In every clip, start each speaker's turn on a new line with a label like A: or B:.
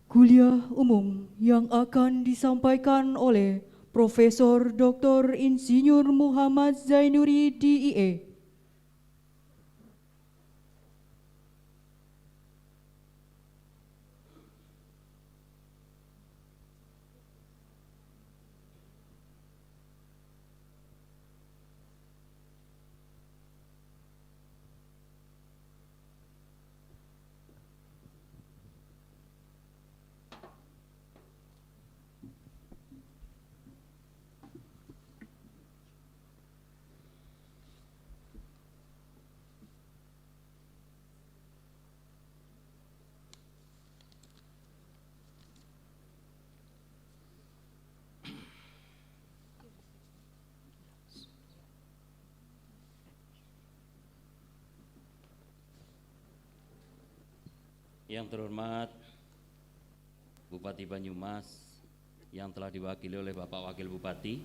A: Kuliah umum yang akan disampaikan oleh Profesor Dr. Insinyur Muhammad Zainuri DIE.
B: Yang terhormat Bupati Banyumas yang telah diwakili oleh Bapak Wakil Bupati,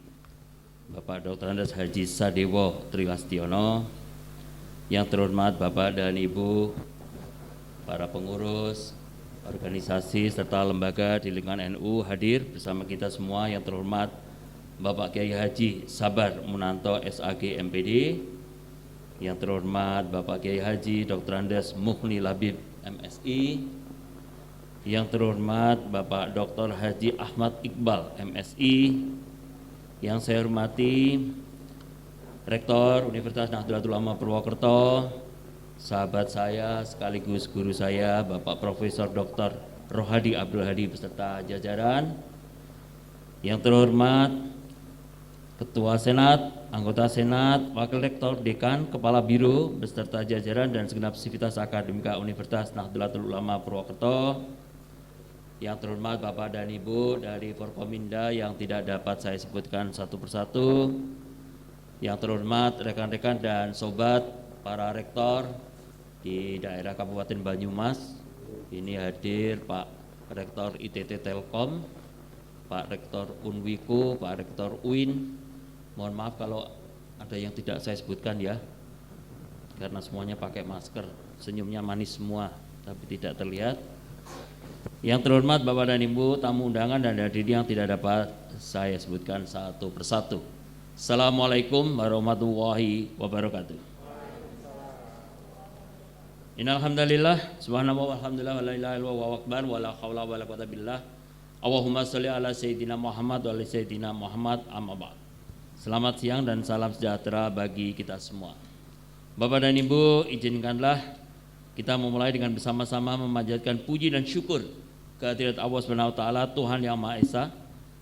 B: Bapak Dr. Andes Haji Sadewo Triwastiono, yang terhormat Bapak dan Ibu, para pengurus, organisasi serta lembaga di lingkungan NU hadir bersama kita semua, yang terhormat Bapak Kiai Haji Sabar Munanto SAG MPD, yang terhormat Bapak Kiai Haji Dr. Andes Mukhni Labib MSI, yang terhormat Bapak Dr. Haji Ahmad Iqbal MSI, yang saya hormati Rektor Universitas Nahdlatul Ulama Purwokerto, sahabat saya sekaligus guru saya Bapak Profesor Dr. Rohadi Abdul Hadi beserta jajaran, yang terhormat Ketua Senat, anggota Senat, Wakil Rektor, Dekan, Kepala Biro beserta jajaran dan segenap sivitas akademika Universitas Nahdlatul Ulama Purwokerto, yang terhormat Bapak dan Ibu dari Forkominda yang tidak dapat saya sebutkan satu persatu, yang terhormat rekan-rekan dan sobat para rektor di daerah Kabupaten Banyumas. Ini hadir Pak Rektor ITT Telkom, Pak Rektor Unwiku, Pak Rektor UIN. Mohon maaf kalau ada yang tidak saya sebutkan ya, karena semuanya pakai masker, senyumnya manis semua tapi tidak terlihat. Yang terhormat Bapak dan Ibu tamu undangan dan hadirin yang tidak dapat saya sebutkan satu persatu. Assalamualaikum warahmatullahi wabarakatuh. Innalhamdulillah subhanallah walhamdulillah wa la ilaha illallah wa akbar wa la haula wa la quwwata billah. Allahumma sholli ala sayyidina Muhammad wa ala sayyidina Muhammad, amma ba'd. Selamat siang dan salam sejahtera bagi kita semua. Bapak dan Ibu, izinkanlah kita memulai dengan bersama-sama memanjatkan puji dan syukur kehadirat Allah Subhanahu wa taala, Tuhan yang Maha Esa,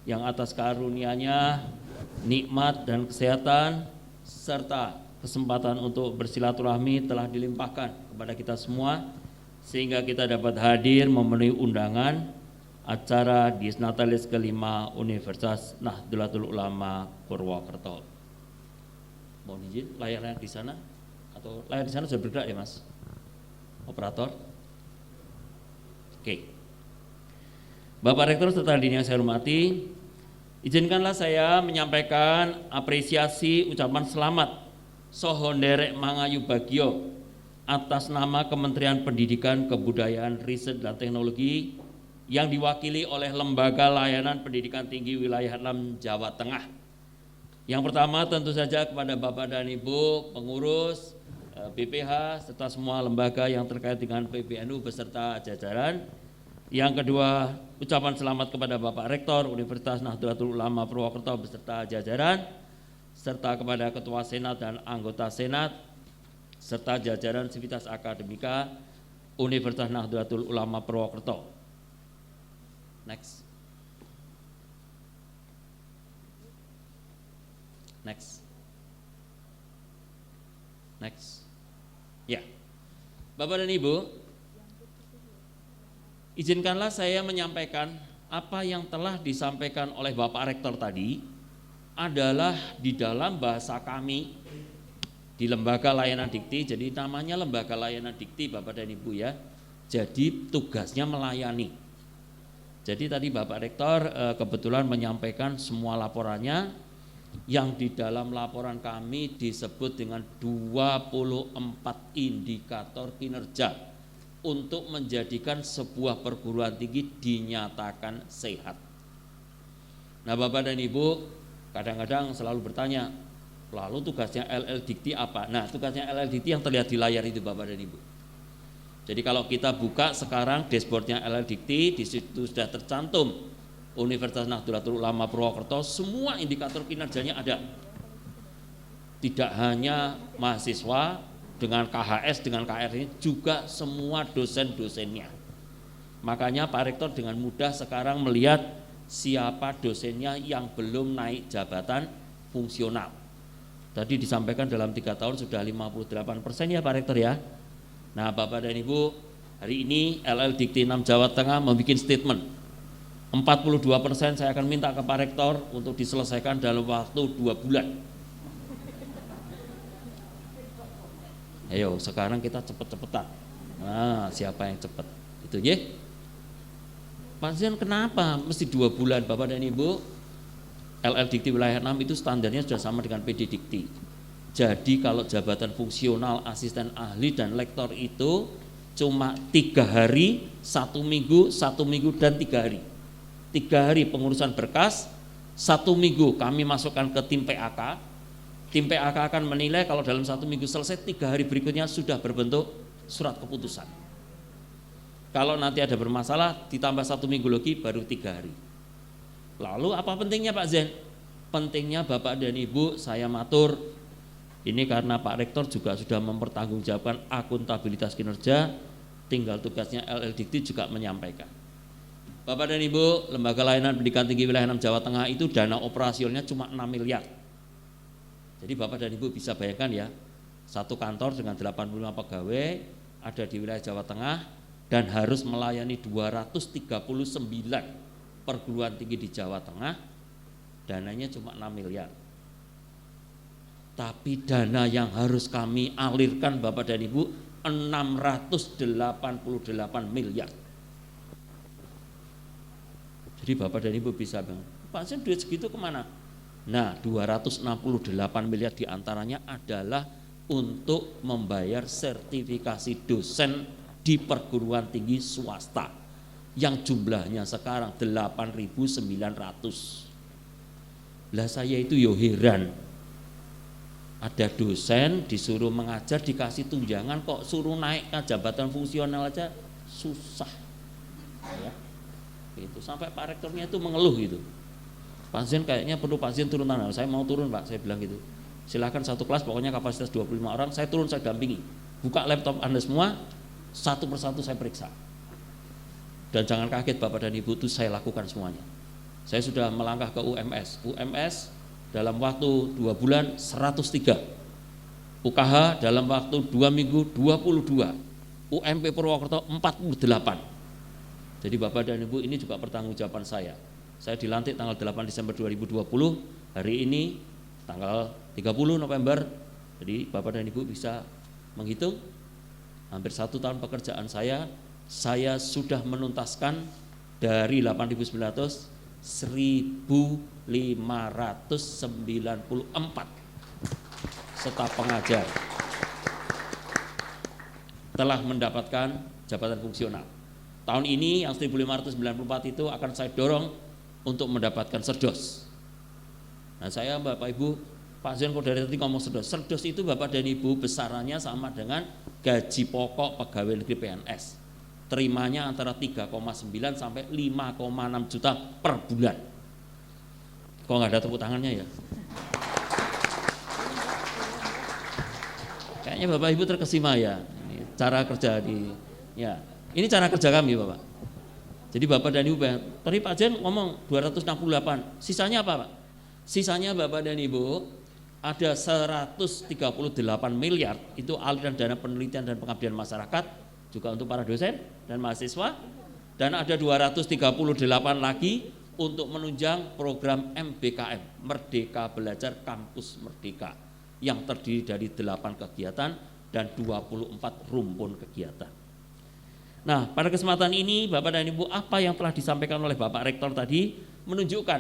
B: yang atas karunia-Nya nikmat dan kesehatan serta kesempatan untuk bersilaturahmi telah dilimpahkan kepada kita semua, sehingga kita dapat hadir memenuhi undangan acara Dies Natalis kelima Universitas Nahdlatul Ulama Purwokerto. Mohon izin, layar di sana atau layar di sana sudah bergerak ya Mas Operator? Oke. Bapak Rektor serta hadirin yang saya hormati, izinkanlah saya menyampaikan apresiasi ucapan selamat Sohonderek Mangayu Bagio atas nama Kementerian Pendidikan, Kebudayaan, Riset dan Teknologi yang diwakili oleh Lembaga Layanan Pendidikan Tinggi Wilayah 6 Jawa Tengah. Yang pertama tentu saja kepada Bapak dan Ibu pengurus BPH serta semua lembaga yang terkait dengan PBNU beserta jajaran. Yang kedua, ucapan selamat kepada Bapak Rektor Universitas Nahdlatul Ulama Purwokerto beserta jajaran, serta kepada Ketua Senat dan anggota Senat, serta jajaran sivitas akademika Universitas Nahdlatul Ulama Purwokerto. Next. Ya, Bapak dan Ibu, izinkanlah saya menyampaikan apa yang telah disampaikan oleh Bapak Rektor tadi adalah di dalam bahasa kami di Lembaga Layanan Dikti. Jadi namanya Lembaga Layanan Dikti Bapak dan Ibu ya. Jadi tugasnya melayani. Jadi tadi Bapak Rektor kebetulan menyampaikan semua laporannya, yang di dalam laporan kami disebut dengan 24 indikator kinerja untuk menjadikan sebuah perguruan tinggi dinyatakan sehat. Nah Bapak dan Ibu kadang-kadang selalu bertanya, lalu tugasnya LL Dikti apa? Nah tugasnya LL Dikti yang terlihat di layar itu Bapak dan Ibu. Jadi kalau kita buka sekarang dashboardnya LL Dikti, di situ sudah tercantum Universitas Nahdlatul Ulama Purwokerto, semua indikator kinerjanya ada. Tidak hanya mahasiswa dengan KHS, dengan KR ini, juga semua dosen-dosennya. Makanya Pak Rektor dengan mudah sekarang melihat siapa dosennya yang belum naik jabatan fungsional. Tadi disampaikan dalam 3 tahun sudah 58% ya Pak Rektor ya. Nah Bapak dan Ibu, hari ini LL Dikti 6 Jawa Tengah membuat statement 42% saya akan minta ke Pak Rektor untuk diselesaikan dalam waktu 2 bulan. Ayo sekarang kita cepet-cepetan. Nah siapa yang cepet? Itu ya. Pasien kenapa mesti 2 bulan Bapak dan Ibu? LL Dikti wilayah 6 itu standarnya sudah sama dengan PD Dikti. Jadi kalau jabatan fungsional, asisten ahli dan lektor itu cuma 3 hari, 1 minggu, 1 minggu dan 3 hari. 3 hari pengurusan berkas, 1 minggu kami masukkan ke tim PAK. Tim PAK akan menilai kalau dalam 1 minggu selesai, 3 hari berikutnya sudah berbentuk surat keputusan. Kalau nanti ada bermasalah ditambah 1 minggu lagi baru 3 hari. Lalu apa pentingnya Pak Zen? Pentingnya Bapak dan Ibu saya matur, ini karena Pak Rektor juga sudah mempertanggungjawabkan akuntabilitas kinerja, tinggal tugasnya LL Dikti juga menyampaikan. Bapak dan Ibu, Lembaga Layanan Pendidikan Tinggi Wilayah 6 Jawa Tengah itu dana operasionalnya cuma 6 miliar. Jadi Bapak dan Ibu bisa bayangkan ya, satu kantor dengan 85 pegawai ada di wilayah Jawa Tengah dan harus melayani 239 perguruan tinggi di Jawa Tengah, dananya cuma 6 miliar. Tapi dana yang harus kami alirkan Bapak dan Ibu 688 miliar. Jadi Bapak dan Ibu bisa bilang, Pak Sen duit segitu kemana? Nah 268 miliar diantaranya adalah untuk membayar sertifikasi dosen di perguruan tinggi swasta yang jumlahnya sekarang 8.900. Lah saya itu yo heran, ada dosen disuruh mengajar dikasih tunjangan kok suruh naik ke jabatan fungsional aja susah ya. Itu sampai Pak Rektornya itu mengeluh gitu, pasien kayaknya perlu pasien turun tangan. Saya mau turun Pak, saya bilang gitu, silahkan satu kelas pokoknya kapasitas 25 orang, saya turun, saya dampingi, buka laptop Anda semua, satu persatu saya periksa. Dan jangan kaget Bapak dan Ibu, itu saya lakukan semuanya. Saya sudah melangkah ke UMS dalam waktu 2 bulan 103, UKH dalam waktu 2 minggu 22, UMP Purwokerto 48. Jadi Bapak dan Ibu, ini juga pertanggungjawaban saya. Saya dilantik tanggal 8 Desember 2020, hari ini tanggal 30 November. Jadi Bapak dan Ibu bisa menghitung, hampir 1 tahun pekerjaan saya sudah menuntaskan dari 8.900 1.594 staf pengajar telah mendapatkan jabatan fungsional. Tahun ini yang 1.594 itu akan saya dorong untuk mendapatkan serdos. Nah saya Bapak Ibu, Pak Zen kok dari tadi ngomong serdos. Serdos itu Bapak dan Ibu besarannya sama dengan gaji pokok pegawai negeri PNS. Terimanya antara 3,9 sampai 5,6 juta per bulan. Kok nggak ada tepuk tangannya ya? Kayaknya Bapak Ibu terkesima ya. Ini cara kerja ya. Ini cara kerja kami Bapak. Jadi Bapak dan Ibu, tadi Pak Jen ngomong 268, sisanya apa Pak? Sisanya Bapak dan Ibu ada 138 miliar, itu aliran dana penelitian dan pengabdian masyarakat, juga untuk para dosen dan mahasiswa, dan ada 238 lagi untuk menunjang program MBKM, Merdeka Belajar Kampus Merdeka, yang terdiri dari 8 kegiatan dan 24 rumpun kegiatan. Nah, pada kesempatan ini Bapak dan Ibu, apa yang telah disampaikan oleh Bapak Rektor tadi menunjukkan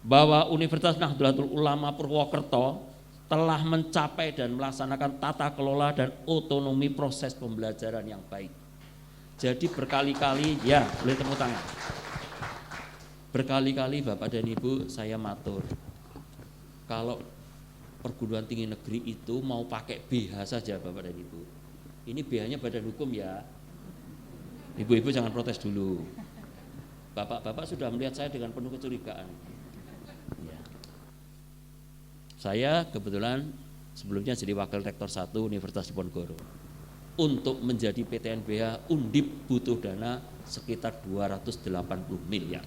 B: bahwa Universitas Nahdlatul Ulama Purwokerto telah mencapai dan melaksanakan tata kelola dan otonomi proses pembelajaran yang baik. Jadi berkali-kali, ya boleh tepuk tangan. Berkali-kali Bapak dan Ibu saya matur, kalau perguruan tinggi negeri itu mau pakai BH saja Bapak dan Ibu. Ini BH-nya badan hukum ya. Ibu-ibu jangan protes dulu. Bapak-bapak sudah melihat saya dengan penuh kecurigaan. Ya. Saya kebetulan sebelumnya jadi Wakil Rektor 1 Universitas Diponegoro. Untuk menjadi PTNBH Undip butuh dana sekitar 280 miliar.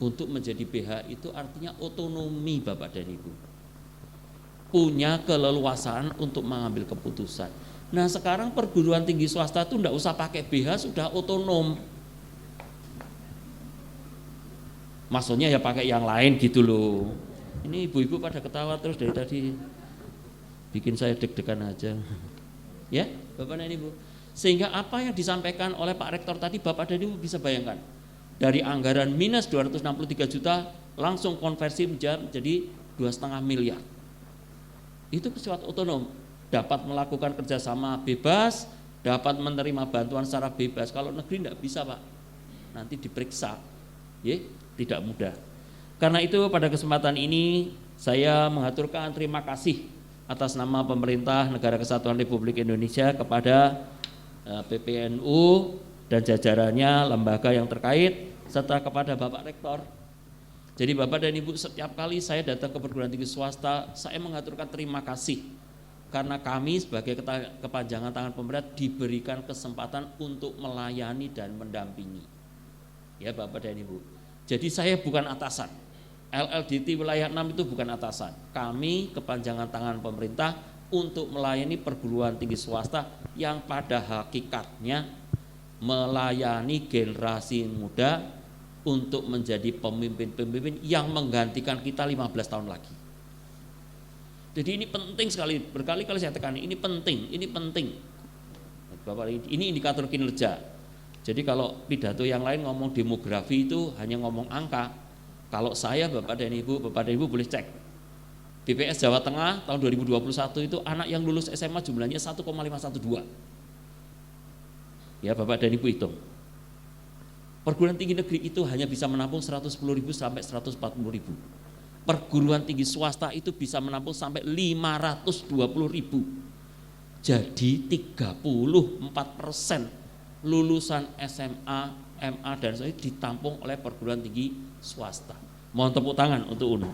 B: Untuk menjadi BH itu artinya otonomi Bapak dan Ibu. Punya keleluasaan untuk mengambil keputusan. Nah sekarang perguruan tinggi swasta itu enggak usah pakai BH, sudah otonom. Maksudnya ya pakai yang lain gitu loh. Ini ibu-ibu pada ketawa terus dari tadi, bikin saya deg-degan aja. Ya Bapak dan Ibu. Sehingga apa yang disampaikan oleh Pak Rektor tadi Bapak dan Ibu bisa bayangkan. Dari anggaran minus 263 juta langsung konversi menjadi 2,5 miliar. Itu bersifat otonom, dapat melakukan kerjasama bebas, dapat menerima bantuan secara bebas. Kalau negeri tidak bisa Pak, nanti diperiksa, ya, tidak mudah. Karena itu pada kesempatan ini saya mengaturkan terima kasih atas nama pemerintah Negara Kesatuan Republik Indonesia kepada PPNU dan jajarannya, lembaga yang terkait, serta kepada Bapak Rektor. Jadi Bapak dan Ibu, setiap kali saya datang ke perguruan tinggi swasta, saya mengaturkan terima kasih karena kami sebagai kepanjangan tangan pemerintah diberikan kesempatan untuk melayani dan mendampingi. Ya Bapak dan Ibu. Jadi saya bukan atasan. LLDT wilayah 6 itu bukan atasan. Kami kepanjangan tangan pemerintah untuk melayani perguruan tinggi swasta yang pada hakikatnya melayani generasi muda untuk menjadi pemimpin-pemimpin yang menggantikan kita 15 tahun lagi. Jadi ini penting sekali, berkali-kali saya tekan, ini penting. Bapak, ini indikator kinerja. Jadi kalau pidato yang lain ngomong demografi itu hanya ngomong angka. Kalau saya Bapak dan Ibu boleh cek. BPS Jawa Tengah tahun 2021 itu anak yang lulus SMA jumlahnya 1,512. Ya Bapak dan Ibu hitung. Perguruan tinggi negeri itu hanya bisa menampung 110.000 sampai 140.000. Perguruan tinggi swasta itu bisa menampung sampai 520.000. Jadi 34% lulusan SMA, MA dan sebagainya ditampung oleh perguruan tinggi swasta. Mohon tepuk tangan untuk UNU.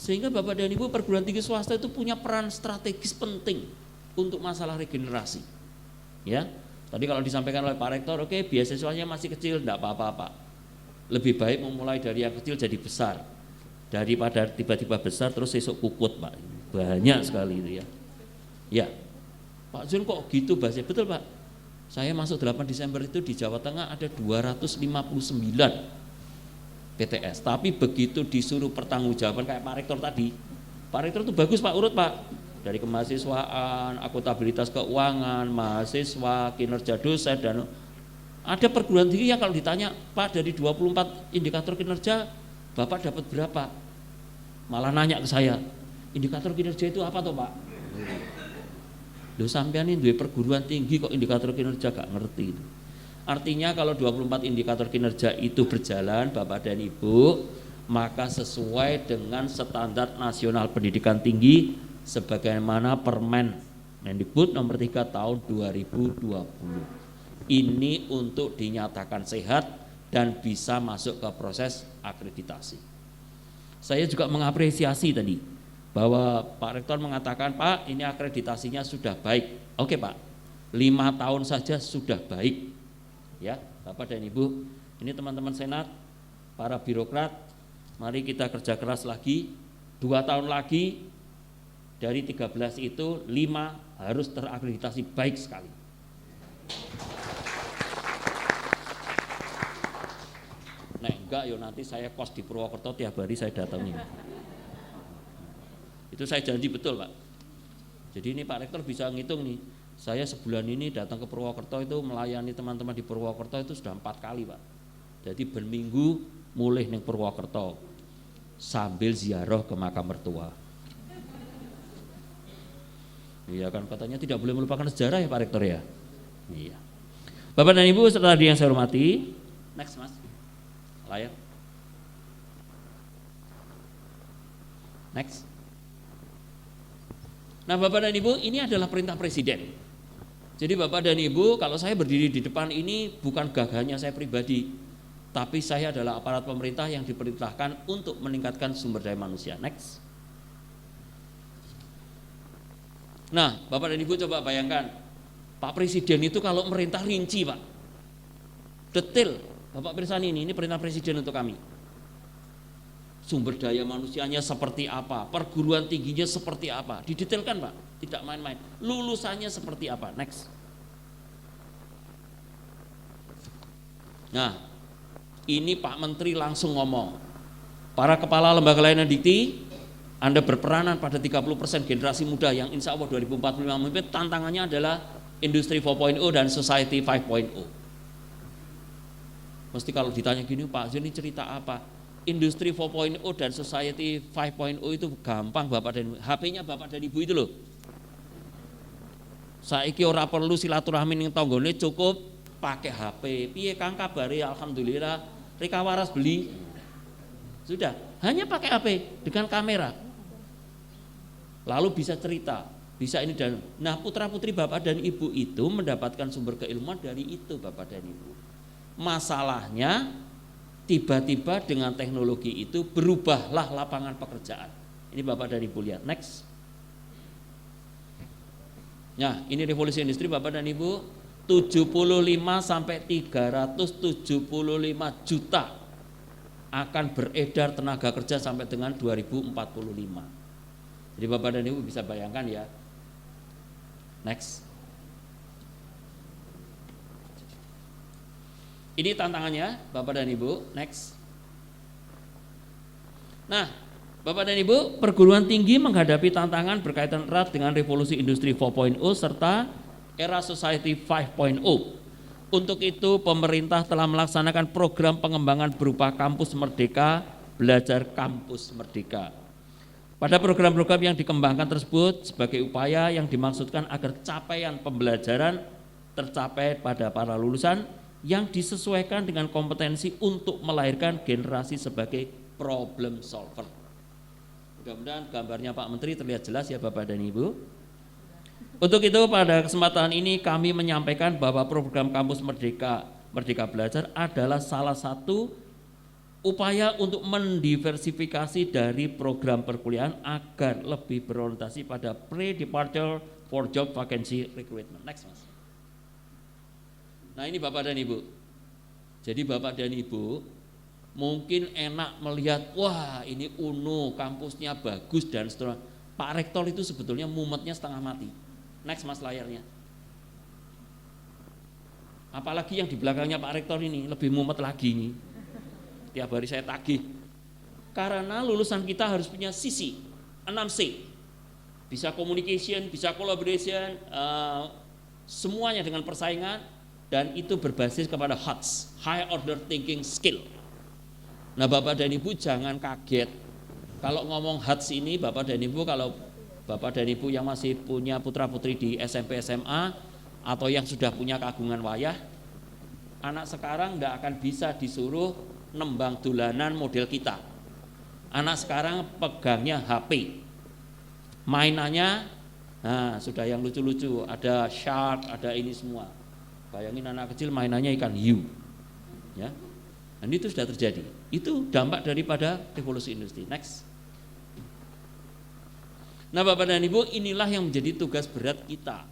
B: Sehingga Bapak dan Ibu, perguruan tinggi swasta itu punya peran strategis penting untuk masalah regenerasi. Ya, tadi kalau disampaikan oleh Pak Rektor, oke, beasiswanya masih kecil, enggak apa-apa. Lebih baik memulai dari yang kecil jadi besar daripada tiba-tiba besar terus esok puput Pak. Banyak sekali itu ya. Ya, Pak Jun kok gitu bahasanya? Betul Pak. Saya masuk 8 Desember itu di Jawa Tengah ada 259 PTS. Tapi begitu disuruh pertanggungjawaban kayak Pak Rektor tadi, Pak Rektor itu bagus Pak, urut Pak. Dari kemahasiswaan, akuntabilitas keuangan, mahasiswa, kinerja dosen, dan ada perguruan tinggi yang kalau ditanya, Pak dari 24 indikator kinerja, Bapak dapat berapa? Malah nanya ke saya, indikator kinerja itu apa toh Pak? Loh sampean ini duwe perguruan tinggi kok indikator kinerja gak ngerti itu. Artinya kalau 24 indikator kinerja itu berjalan Bapak dan Ibu, maka sesuai dengan standar nasional pendidikan tinggi sebagaimana Permen Mendikbud nomor 3 tahun 2020. Ini untuk dinyatakan sehat dan bisa masuk ke proses akreditasi. Saya juga mengapresiasi tadi bahwa Pak Rektor mengatakan, Pak ini akreditasinya sudah baik. Oke Pak, 5 tahun saja sudah baik. Ya Bapak dan Ibu, ini teman-teman Senat, para birokrat, mari kita kerja keras lagi. 2 tahun lagi, dari 13 itu 5 harus terakreditasi baik sekali. Nah enggak, yo nanti saya kos di Purwokerto tiap hari saya datangin. Itu saya janji betul Pak. Jadi ini Pak Rektor bisa ngitung nih, saya sebulan ini datang ke Purwokerto itu melayani teman-teman di Purwokerto itu sudah 4 kali Pak. Jadi berminggu mulih ning Purwokerto sambil ziarah ke makam mertua. Iya kan, katanya tidak boleh melupakan sejarah ya Pak Rektor ya. Iya. Bapak dan Ibu serta hadirin yang saya hormati, next Mas, layar. Next. Nah Bapak dan Ibu, ini adalah perintah Presiden. Jadi Bapak dan Ibu, kalau saya berdiri di depan ini bukan gagahannya saya pribadi, tapi saya adalah aparat pemerintah yang diperintahkan untuk meningkatkan sumber daya manusia. Next. Nah Bapak dan Ibu coba bayangkan, Pak Presiden itu kalau merintah rinci Pak, detail. Bapak Pirsani ini perintah Presiden untuk kami. Sumber daya manusianya seperti apa, perguruan tingginya seperti apa, didetailkan Pak, tidak main-main. Lulusannya seperti apa. Next. Nah, ini Pak Menteri langsung ngomong, para kepala lembaga layanan dikti, Anda berperanan pada 30% generasi muda yang insya Allah 2045 memimpin. Tantangannya adalah Industri 4.0 dan Society 5.0. Mesti kalau ditanya gini, Pak ini cerita apa? Industri 4.0 dan Society 5.0 itu gampang Bapak dan HP-nya Bapak dan Ibu itu loh. Saiki ora perlu silaturahmi ning tanggane, cukup pakai HP. Piye Kang kabare? Alhamdulillah. Rika waras beli. Sudah, hanya pakai HP dengan kamera. Lalu bisa cerita, bisa ini dan nah putra-putri Bapak dan Ibu itu mendapatkan sumber keilmuan dari itu Bapak dan Ibu. Masalahnya tiba-tiba dengan teknologi itu berubahlah lapangan pekerjaan. Ini Bapak dan Ibu lihat. Next. Nah, ini revolusi industri Bapak dan Ibu, 75 sampai 375 juta akan beredar tenaga kerja sampai dengan 2045. Jadi Bapak dan Ibu bisa bayangkan ya. Next. Ini tantangannya Bapak dan Ibu. Next. Nah, Bapak dan Ibu, perguruan tinggi menghadapi tantangan berkaitan erat dengan revolusi industri 4.0 serta era society 5.0. Untuk itu pemerintah telah melaksanakan program pengembangan berupa Kampus Merdeka, Belajar Kampus Merdeka. Pada program-program yang dikembangkan tersebut sebagai upaya yang dimaksudkan agar capaian pembelajaran tercapai pada para lulusan yang disesuaikan dengan kompetensi untuk melahirkan generasi sebagai problem solver. Mudah-mudahan gambarnya Pak Menteri terlihat jelas ya Bapak dan Ibu. Untuk itu pada kesempatan ini kami menyampaikan bahwa program Kampus Merdeka, Merdeka Belajar adalah salah satu upaya untuk mendiversifikasi dari program perkuliahan agar lebih berorientasi pada pre-departure for job vacancy recruitment. Next Mas. Nah ini Bapak dan Ibu. Jadi Bapak dan Ibu mungkin enak melihat, wah ini UNU, kampusnya bagus dan seterusnya. Pak Rektor itu sebetulnya mumetnya setengah mati. Next Mas layarnya. Apalagi yang di belakangnya Pak Rektor ini lebih mumet lagi nih. Tiap hari saya tagih. Karena lulusan kita harus punya sisi 6C. Bisa communication, bisa collaboration, semuanya dengan persaingan dan itu berbasis kepada HOTS, High Order Thinking Skill. Nah Bapak dan Ibu jangan kaget kalau ngomong HOTS ini Bapak dan Ibu, kalau Bapak dan Ibu yang masih punya putra-putri di SMP SMA atau yang sudah punya kagungan wayah, anak sekarang tidak akan bisa disuruh nembang dolanan model kita. Anak sekarang pegangnya HP, mainannya nah sudah yang lucu-lucu, ada shark, ada ini semua. Bayangin anak kecil mainannya ikan hiu ya. Dan itu sudah terjadi. Itu dampak daripada revolusi industri. Next. Nah Bapak dan Ibu, inilah yang menjadi tugas berat kita.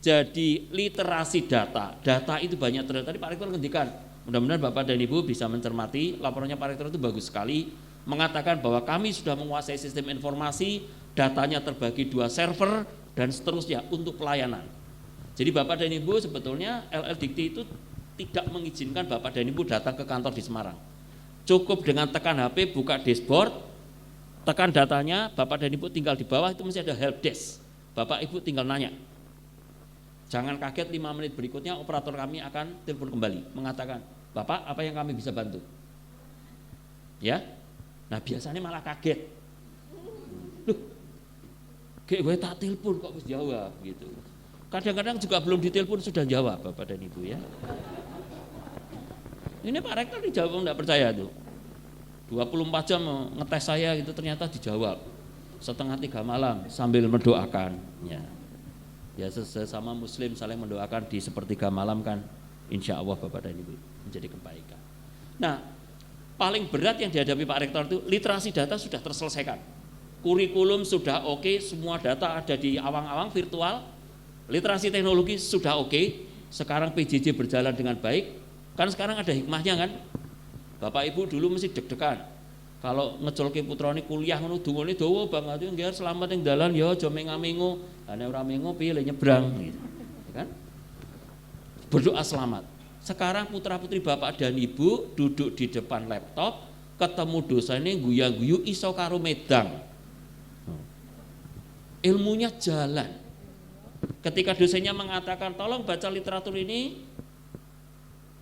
B: Jadi literasi data, data itu banyak terjadi. Tadi Pak Rektor ngendikan, mudah-mudahan Bapak dan Ibu bisa mencermati, laporannya Pak Rektor itu bagus sekali, mengatakan bahwa kami sudah menguasai sistem informasi, datanya terbagi 2 server, dan seterusnya untuk pelayanan. Jadi Bapak dan Ibu sebetulnya LL Dikti itu tidak mengizinkan Bapak dan Ibu datang ke kantor di Semarang. Cukup dengan tekan HP, buka dashboard, tekan datanya, Bapak dan Ibu tinggal di bawah itu masih ada help desk. Bapak Ibu tinggal nanya. Jangan kaget 5 menit berikutnya operator kami akan telepon kembali mengatakan, Bapak apa yang kami bisa bantu? Ya, nah biasanya malah kaget. Loh, Kayak gue tak telepon kok wis jawab gitu. Kadang-kadang juga belum ditelepon sudah jawab Bapak dan Ibu ya. Ini Pak Rektor dijawab enggak percaya tuh. 24 jam ngetes saya gitu ternyata dijawab. Setengah 3 malam sambil mendoakan ya. Ya sesama muslim saling mendoakan di sepertiga malam kan insya Allah Bapak dan Ibu menjadi kebaikan. Nah paling berat yang dihadapi Pak Rektor itu literasi data sudah terselesaikan. Kurikulum sudah oke, semua data ada di awang-awang virtual. Literasi teknologi sudah oke, sekarang PJJ berjalan dengan baik. Kan sekarang ada hikmahnya kan. Bapak Ibu dulu mesti deg-degan. Kalau ngecolke putrane kuliah ngono dungane dawa banget nggih selamat ing dalan ya aja menga-mengo. Ane ora mengo piye le nyebrang gitu. Ya kan? Berdoa selamat. Sekarang putra-putri Bapak dan Ibu duduk di depan laptop, ketemu dosane guya-guyu iso karo medang. Ilmunya jalan. Ketika dosennya mengatakan tolong baca literatur ini,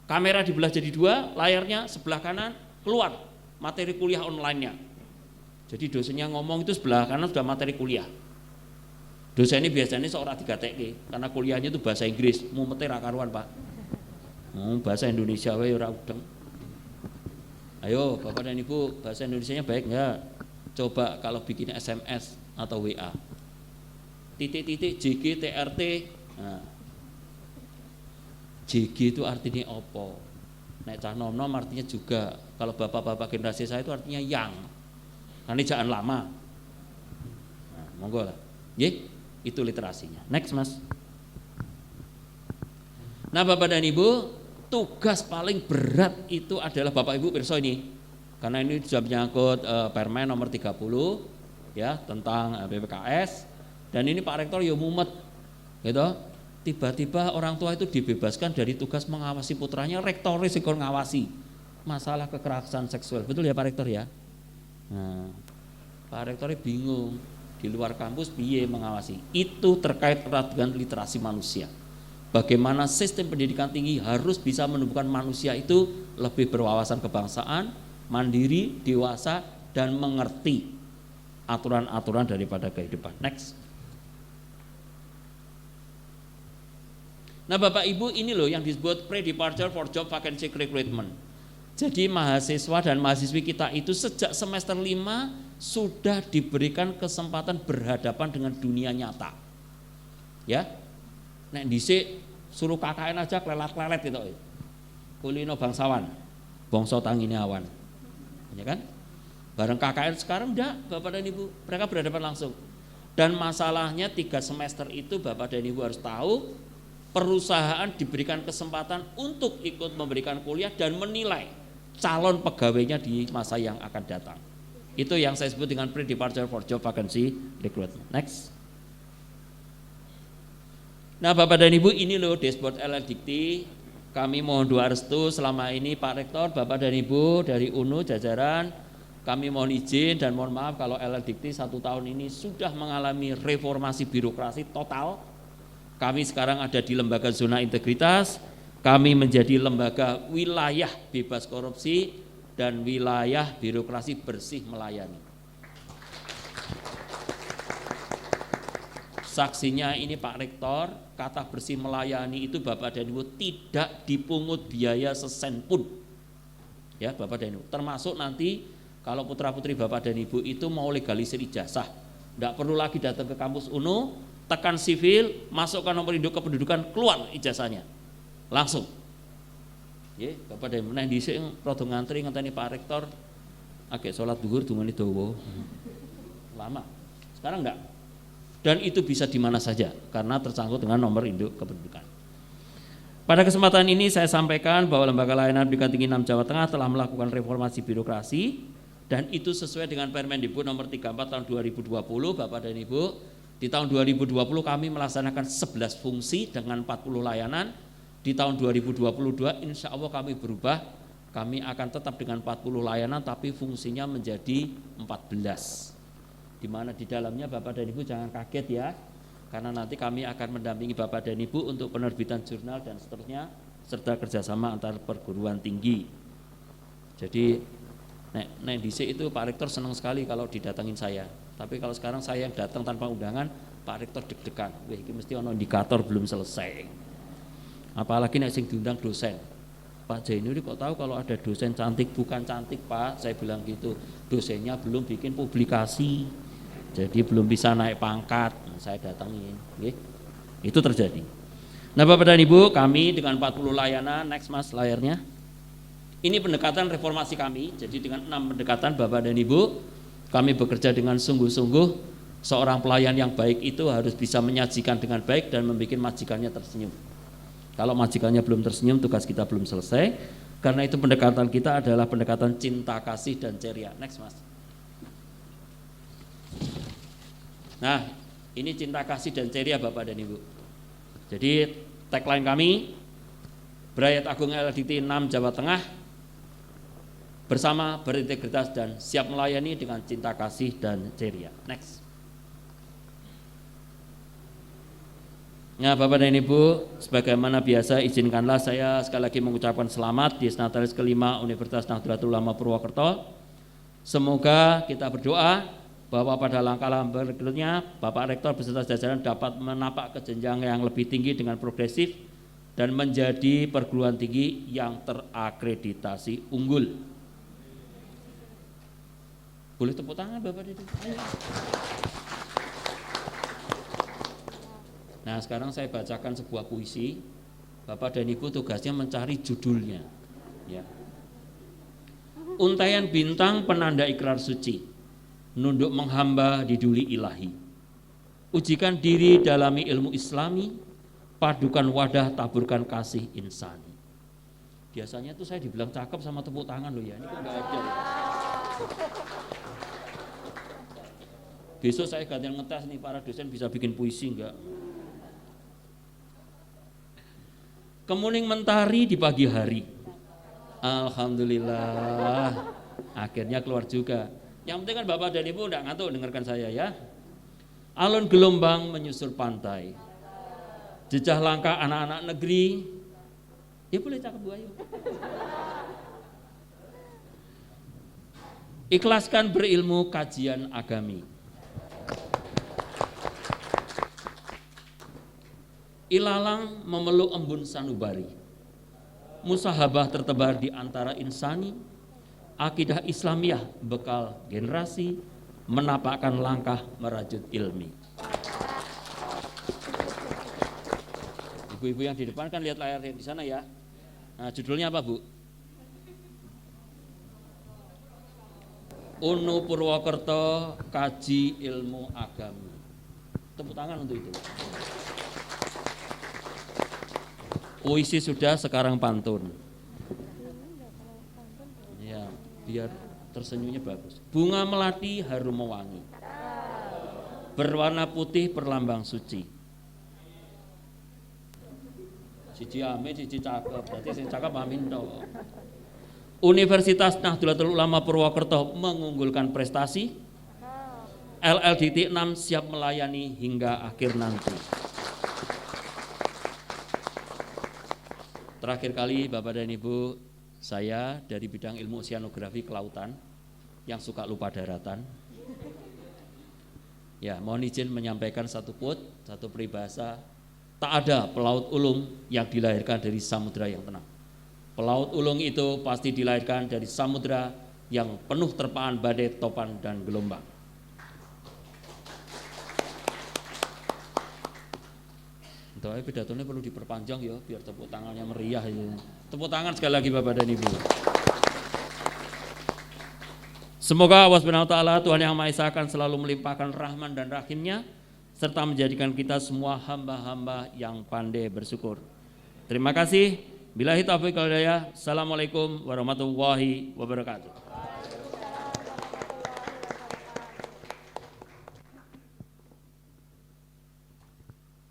B: kamera dibelah jadi 2, layarnya sebelah kanan keluar materi kuliah online-nya. Jadi dosennya ngomong itu sebelah kanan sudah materi kuliah. Dosen ini biasanya seorang digatekke karena kuliahnya itu bahasa Inggris, mumete ra karuan, Pak. Bahasa Indonesia wae ora udeng. Ayo Bapak dan Ibu, bahasa Indonesianya baik enggak? Coba kalau bikin SMS atau WA. Titik-titik JG TRT. Nah. JG itu artinya apa? Nek cah nom-nom artinya juga. Kalau bapak-bapak generasi saya itu artinya yang. Karena jangan lama. Nah, monggo lah. Itu literasinya. Next Mas. Nah Bapak dan Ibu, tugas paling berat itu adalah Bapak Ibu pirsa ini. Karena ini sudah menyangkut Permen nomor 30 ya tentang BPKS dan ini Pak Rektor ya mumet gitu. Tiba-tiba orang tua itu dibebaskan dari tugas mengawasi putranya, rektornya sing ngawasi masalah kekerasan seksual. Betul ya Pak Rektor ya? Nah, Pak Rektornya bingung di luar kampus piye mengawasi. Itu terkait erat dengan literasi manusia. Bagaimana sistem pendidikan tinggi harus bisa menumbuhkan manusia itu lebih berwawasan kebangsaan, mandiri, dewasa, dan mengerti aturan-aturan daripada kehidupan. Next. Nah Bapak Ibu ini loh yang disebut pre-departure for job vacancy recruitment. Jadi mahasiswa dan mahasiswi kita itu sejak semester 5 sudah diberikan kesempatan berhadapan dengan dunia nyata. Ya. Nek dhisik suruh KKN aja klelat-klelet gitu. Kulino bangsawan, bangsa tangine awan. Ya kan? Bareng KKN sekarang enggak, Bapak dan Ibu, mereka berhadapan langsung. Dan masalahnya 3 semester itu Bapak dan Ibu harus tahu perusahaan diberikan kesempatan untuk ikut memberikan kuliah dan menilai calon pegawainya di masa yang akan datang. Itu yang saya sebut dengan pre-departure for job vacancy recruitment. Next. Nah Bapak dan Ibu ini loh dashboard LL Dikti. Kami mohon doa restu selama ini Pak Rektor, Bapak dan Ibu dari UNU jajaran. Kami mohon izin dan mohon maaf kalau LL Dikti 1 tahun ini sudah mengalami reformasi birokrasi total. Kami sekarang ada di lembaga zona integritas, kami menjadi lembaga wilayah bebas korupsi dan wilayah birokrasi bersih melayani. Saksinya ini Pak Rektor, kata bersih melayani itu Bapak dan Ibu tidak dipungut biaya sesen pun. Ya Bapak dan Ibu, termasuk nanti kalau putra-putri Bapak dan Ibu itu mau legalisir ijazah, tidak perlu lagi datang ke kampus UNU, tekan sivil, masukkan nomor induk kependudukan, keluar ijazahnya langsung. Ya, Bapak dan Ibu, nah dhisik rada ngantri ngenteni Pak Rektor agek salat zuhur dungane dawa. Lama. Sekarang enggak. Dan itu bisa di mana saja karena tersangkut dengan nomor induk kependudukan. Pada kesempatan ini saya sampaikan bahwa Lembaga Layanan Pendidikan Tinggi 6 Jawa Tengah telah melakukan reformasi birokrasi dan itu sesuai dengan Permendikbud nomor 34 tahun 2020 Bapak dan Ibu. Di tahun 2020 kami melaksanakan 11 fungsi dengan 40 layanan. Di tahun 2022 insya Allah kami berubah. Kami akan tetap dengan 40 layanan tapi fungsinya menjadi 14. Di mana di dalamnya Bapak dan Ibu jangan kaget ya. Karena nanti kami akan mendampingi Bapak dan Ibu untuk penerbitan jurnal dan seterusnya. Serta kerjasama antar perguruan tinggi. Jadi nek dhisik itu Pak Rektor senang sekali kalau didatangin saya. Tapi kalau sekarang saya yang datang tanpa undangan, Pak Rektor deg-degan. Wih, ini mesti ono indikator belum selesai. Apalagi nek sing diundang dosen. Pak Jainuri kok tahu kalau ada dosen cantik? Bukan cantik Pak, saya bilang gitu. Dosennya belum bikin publikasi, jadi belum bisa naik pangkat. Nah, saya datangin, itu terjadi. Nah Bapak dan Ibu, kami dengan 40 layanan, next Mas layarnya. Ini pendekatan reformasi kami, jadi dengan 6 pendekatan Bapak dan Ibu, kami bekerja dengan sungguh-sungguh. Seorang pelayan yang baik itu harus bisa menyajikan dengan baik dan membuat majikannya tersenyum. Kalau majikannya belum tersenyum, tugas kita belum selesai. Karena itu pendekatan kita adalah pendekatan cinta, kasih, dan ceria. Next Mas. Nah, ini cinta, kasih, dan ceria Bapak dan Ibu. Jadi tagline kami, Brayat Agung LDT 6 Jawa Tengah, bersama berintegritas dan siap melayani dengan cinta, kasih, dan ceria. Next. Nah Bapak dan Ibu, sebagaimana biasa izinkanlah saya sekali lagi mengucapkan selamat di Natalis kelima Universitas Nahdlatul Ulama Purwokerto. Semoga kita berdoa bahwa pada langkah-langkah berikutnya Bapak Rektor beserta jajaran dapat menapak ke jenjang yang lebih tinggi dengan progresif dan menjadi perguruan tinggi yang terakreditasi unggul. Boleh tepuk tangan Bapak dan Ibu? Ayo. Nah sekarang saya bacakan sebuah puisi. Bapak dan Ibu tugasnya mencari judulnya ya. Untaian bintang penanda ikrar suci, nunduk menghamba di duli ilahi. Ujikan diri dalami ilmu islami, padukan wadah taburkan kasih insani. Biasanya tuh saya dibilang cakep sama tepuk tangan loh ya, ini kok enggak ada ya. Besok saya gantian ngetes nih para dosen bisa bikin puisi enggak. Kemuning mentari di pagi hari. Alhamdulillah, akhirnya keluar juga. Yang penting kan Bapak dan Ibu enggak ngantuk dengarkan saya ya. Alun gelombang menyusur pantai. Jejak langkah anak-anak negeri. Ya boleh cakep Bu Ayu. Ikhlaskan berilmu kajian agami. Ilalang memeluk embun sanubari. Musahabah tertebar di antara insani. Akidah Islamiyah bekal generasi, menapakkan langkah merajut ilmi. Ibu-ibu yang di depan kan lihat layar di sana ya. Nah, judulnya apa Bu? UNU Purwokerto Kaji Ilmu Agami. Tepuk tangan untuk itu. Puisi sudah, sekarang pantun. Ya, biar tersenyumnya bagus. Bunga melati harum mewangi, berwarna putih perlambang suci. Siji ame, siji cakep, berarti sing cakep amin toh. Universitas Nahdlatul Ulama Purwokerto mengunggulkan prestasi. LLDT 6 siap melayani hingga akhir nanti. Terakhir kali Bapak dan Ibu, saya dari bidang ilmu oceanografi kelautan yang suka lupa daratan. Ya, mohon izin menyampaikan satu quote, satu peribahasa. Tak ada pelaut ulung yang dilahirkan dari samudera yang tenang. Pelaut ulung itu pasti dilahirkan dari samudera yang penuh terpaan badai, topan, dan gelombang. Doa pidatonya perlu diperpanjang ya, biar tepuk tangannya meriah ya. Tepuk tangan sekali lagi Bapak dan Ibu. Semoga Allah Subhanahu wa taala Tuhan Yang Maha Esa akan selalu melimpahkan rahman dan rahimnya serta menjadikan kita semua hamba-hamba yang pandai bersyukur. Terima kasih. Billahi taufiq wal hidayah. Assalamualaikum warahmatullahi wabarakatuh.